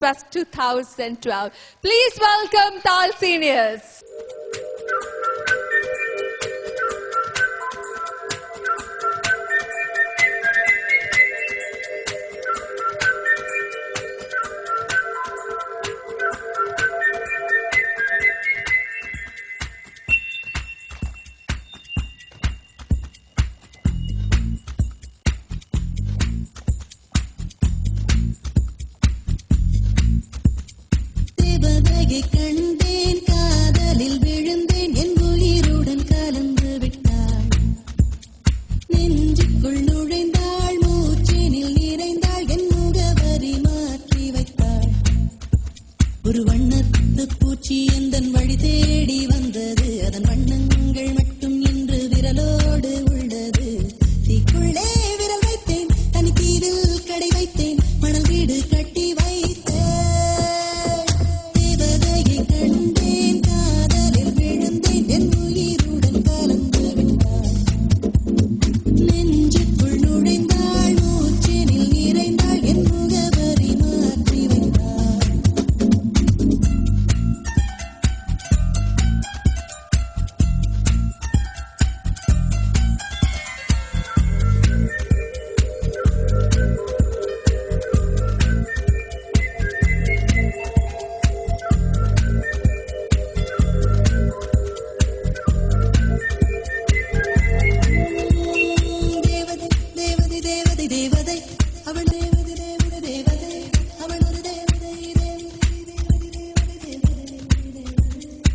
2012. Please welcome Tal Seniors. கண்டேன் காதலில் விழுந்தேன் என் உயிருடன் கலந்து விட்டாள் நெஞ்சுக்குள் நுழைந்தாள் மூச்சினில் நிறைந்தாள் என் முகவரி மாற்றி வைத்தாள் ஒரு வண்ணத்து பூச்சி எந்தன் வழி தேடி வந்தது அதன் வண்ணங்கள் மட்டும் இன்று விரலோடு உள்ளது தீக்குள்ளே விரல் வைத்தேன் தனி தீவில் கடை வைத்தேன் மணல் வீடு கட்டி வைத்தேன்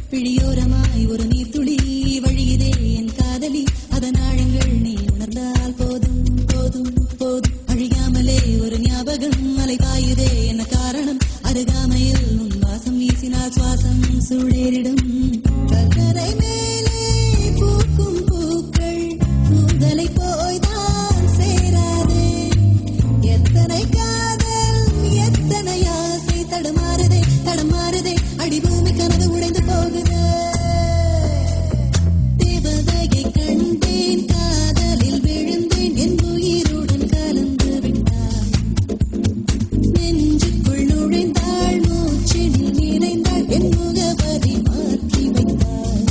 பிழியோரமாய் ஒரு நீர்த்துளி வழியுதே என் காதலி அதன் ஆழங்கள் நீ உணர்ந்தால் போதும் போதும் போதும் அழியாமலே ஒரு ஞாபகம் அலை பாயுதே என்ன காரணம் அருகாமையில் உன் வாசம் வீசினால் சுவாசம் சூழேறிடும் கல்லறை மேலே பூக்கும் பூக்கள் கூந்தலை போய்தான் சேராது எத்தனை காதல் எத்தனை ஆசை தடமாறுதே தடமாறுதே அடிபூமி கனவு உடைந்து போகுது தேவதையை கண்டேன் காதலில் விழுந்தேன் என் உயிருடன் கலந்து விட்டாள் நெஞ்சுக்குள் நுழைந்தாள் மூச்சினில் நிறைந்தாள் என் முகவரி மாற்றி வைத்தாள்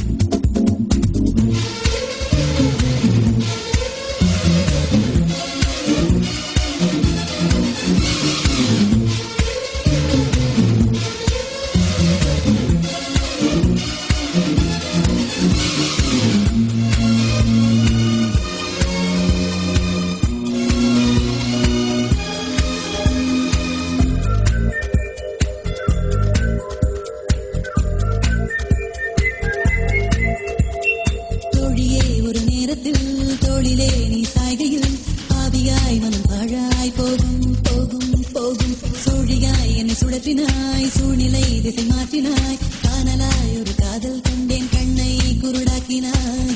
தோளிலே நீ சாய்கையில் ஆவியாய் மனம் பாழாய் போகும் போகும் போகும் சூழியாய் என்னை சுழற்றினாய் சூழ்நிலை திசை மாற்றினாய் காணலாய் ஒரு காதல் கொண்டேன் கண்ணை குருடாக்கினாய்